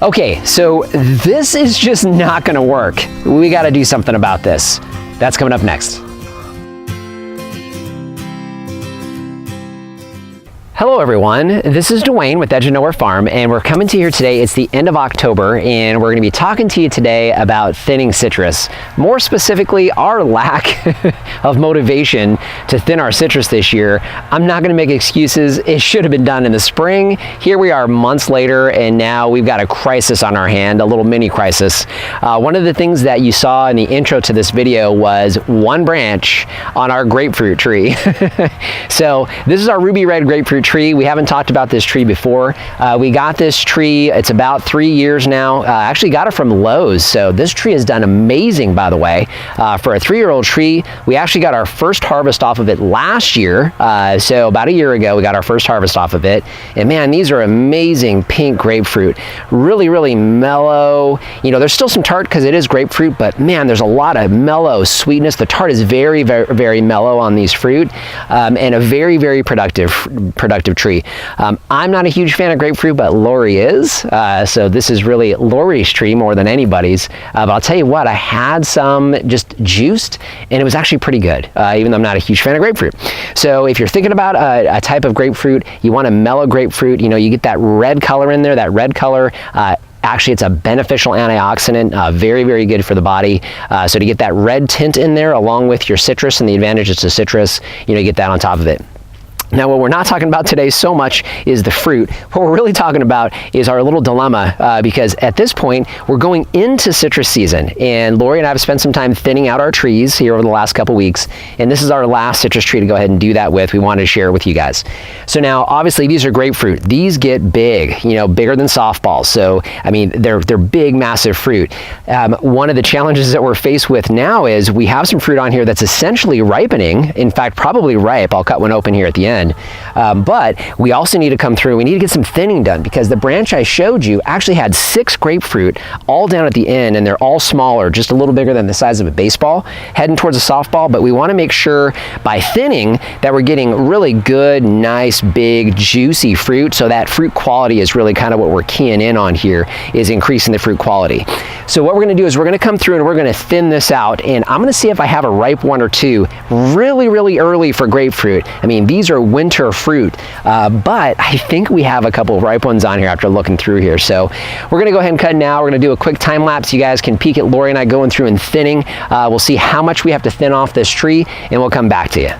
Okay, so this is just not gonna work. We gotta do something about this. That's coming up next. Hello everyone, this is Dwayne with Edge of Nowhere Farm, and we're coming to you here today. It's the end of October, and we're gonna be talking to you today about thinning citrus. More specifically, our lack of motivation to thin our citrus this year. I'm not gonna make excuses. It should have been done in the spring. Here we are months later, and now we've got a crisis on our hand, a little mini crisis. One of the things that you saw in the intro to this video was one branch on our grapefruit tree. So this is our ruby red grapefruit tree. We haven't talked about this tree before. We got this tree, it's about 3 years now. Actually got it from Lowe's. So this tree has done amazing, by the way. For a 3-year-old tree, we actually got our first harvest off of it last year. So about a year ago, we got our first harvest off of it. And man, these are amazing pink grapefruit. Really, really mellow. You know, there's still some tart because it is grapefruit, but man, there's a lot of mellow sweetness. The tart is very, very, very mellow on these fruit, and a very, very productive tree. I'm not a huge fan of grapefruit, but Lori is. So this is really Lori's tree more than anybody's. But I'll tell you what, I had some just juiced, and it was actually pretty good, even though I'm not a huge fan of grapefruit. So if you're thinking about a type of grapefruit, you want a mellow grapefruit, you know, you get that red color in there, that red color, actually, it's a beneficial antioxidant, very, very good for the body. So to get that red tint in there along with your citrus and the advantages to citrus, you know, you get that on top of it. Now, what we're not talking about today so much is the fruit. What we're really talking about is our little dilemma, because at this point, we're going into citrus season, and Lori and I have spent some time thinning out our trees here over the last couple weeks, and this is our last citrus tree to go ahead and do that with. We wanted to share it with you guys. So now, obviously, these are grapefruit. These get big, you know, bigger than softballs. So, I mean, they're big, massive fruit. One of the challenges that we're faced with now is we have some fruit on here that's essentially ripening. In fact, probably ripe. I'll cut one open here at the end. But we also need to come through, we need to get some thinning done, because the branch I showed you actually had 6 grapefruit all down at the end, and they're all smaller, just a little bigger than the size of a baseball, heading towards a softball. But we want to make sure by thinning that we're getting really good, nice, big, juicy fruit. So that fruit quality is really kind of what we're keying in on here, is increasing the fruit quality. So what we're going to do is we're going to come through and we're going to thin this out, and I'm going to see if I have a ripe one or two really, really early for grapefruit. I mean, these are winter fruit, but I think we have a couple of ripe ones on here after looking through here. So we're going to go ahead and cut now. We're going to do a quick time lapse. You guys can peek at Lori and I going through and thinning. We'll see how much we have to thin off this tree, and we'll come back to you.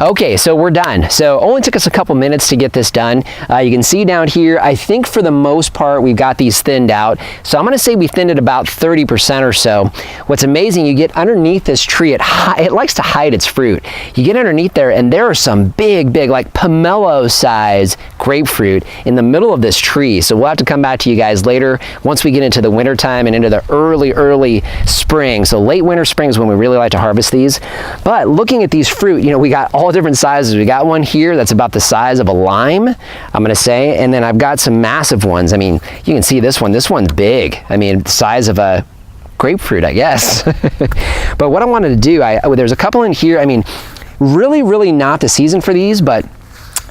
Okay, so we're done. So only took us a couple minutes to get this done. You can see down here, I think for the most part, we've got these thinned out. So I'm gonna say we thinned it about 30% or so. What's amazing, you get underneath this tree, it likes to hide its fruit. You get underneath there, and there are some big, like pomelo size grapefruit in the middle of this tree. So we'll have to come back to you guys later once we get into the winter time and into the early spring. So late winter, spring is when we really like to harvest these. But looking at these fruit, you know, we got all different sizes. We got one here that's about the size of a lime, I'm gonna say, and then I've got some massive ones. I mean, you can see this one's big. I mean, the size of a grapefruit, I guess. But what I wanted to do, there's a couple in here. I mean, really not the season for these, but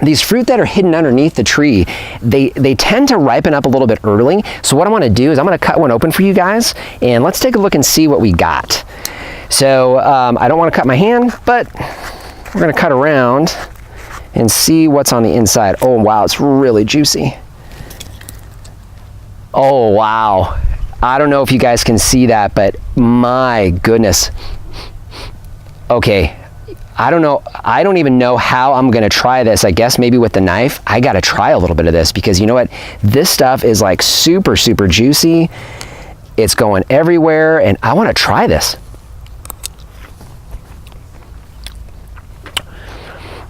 these fruit that are hidden underneath the tree, they tend to ripen up a little bit early. So what I want to do is I'm going to cut one open for you guys, and let's take a look and see what we got. So I don't want to cut my hand, but we're going to cut around and see what's on the inside. Oh wow, it's really juicy. Oh wow, I don't know if you guys can see that, but my goodness. Okay, I don't know, I don't even know how I'm gonna try this. I guess maybe with the knife. I gotta try a little bit of this, because you know what, this stuff is like super juicy. It's going everywhere, and I want to try this.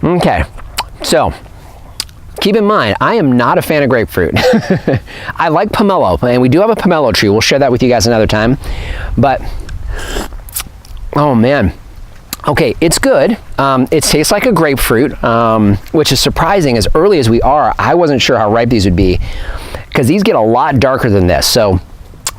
Okay, so Keep in mind, I am not a fan of grapefruit. I like pomelo, and we do have a pomelo tree. We'll share that with you guys another time. But, oh man. Okay, it's good. It tastes like a grapefruit, which is surprising. As early as we are, I wasn't sure how ripe these would be, because these get a lot darker than this. So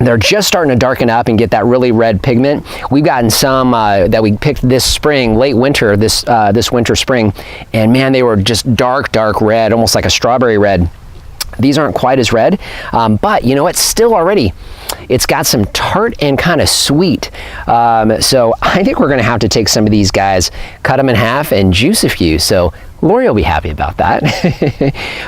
they're just starting to darken up and get that really red pigment. We've gotten some that we picked this spring, late winter, this winter spring, and man, they were just dark red, almost like a strawberry red. These aren't quite as red, but you know what, still already, it's got some tart and kind of sweet. So I think we're gonna have to take some of these guys, cut them in half and juice a few. So Lori will be happy about that.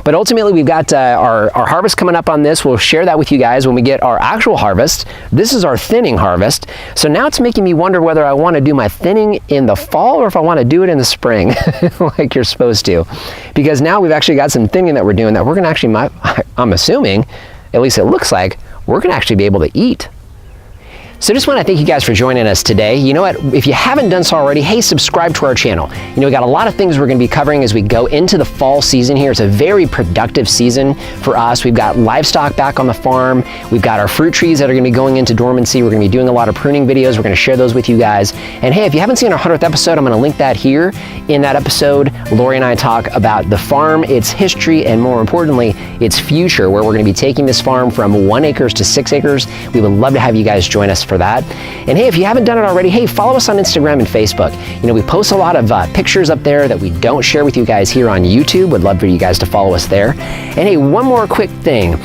But ultimately, we've got our harvest coming up on this. We'll share that with you guys when we get our actual harvest. This is our thinning harvest. So now it's making me wonder whether I want to do my thinning in the fall or if I want to do it in the spring, like you're supposed to. Because now we've actually got some thinning that we're doing that we're going to actually, I'm assuming, at least it looks like, we're going to actually be able to eat. So just want to thank you guys for joining us today. You know what, if you haven't done so already, hey, subscribe to our channel. You know, we got a lot of things we're going to be covering as we go into the fall season here. It's a very productive season for us. We've got livestock back on the farm. We've got our fruit trees that are going to be going into dormancy. We're going to be doing a lot of pruning videos. We're going to share those with you guys. And hey, if you haven't seen our 100th episode, I'm going to link that here. In that episode, Lori and I talk about the farm, its history, and more importantly, its future, where we're going to be taking this farm from 1 acre to 6 acres. We would love to have you guys join us for that. And hey, if you haven't done it already, hey, follow us on Instagram and Facebook. You know, we post a lot of pictures up there that we don't share with you guys here on YouTube. Would love for you guys to follow us there. And hey, one more quick thing.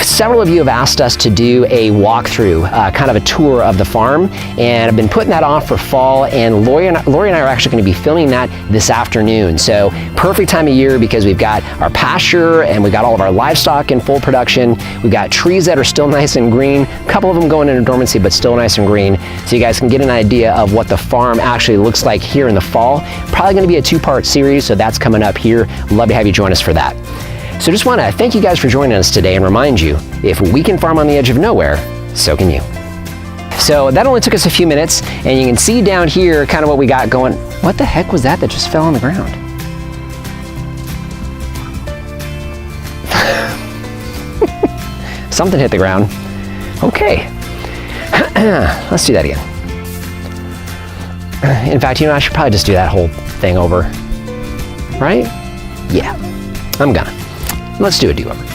Several of you have asked us to do a walkthrough, kind of a tour of the farm, and I've been putting that off for fall, and Lori and I are actually going to be filming that this afternoon. So perfect time of year because we've got our pasture and we've got all of our livestock in full production. We've got trees that are still nice and green, a couple of them going into dormancy but still nice and green, so you guys can get an idea of what the farm actually looks like here in the fall. Probably going to be a 2-part series, so that's coming up here. Love to have you join us for that. So just want to thank you guys for joining us today and remind you, if we can farm on the edge of nowhere, so can you. So that only took us a few minutes, and you can see down here kind of what we got going. What the heck was that just fell on the ground? Something hit the ground. Okay. Let's do that again. In fact, you know, I should probably just do that whole thing over. Right? Yeah, I'm gonna. Let's do a do-over.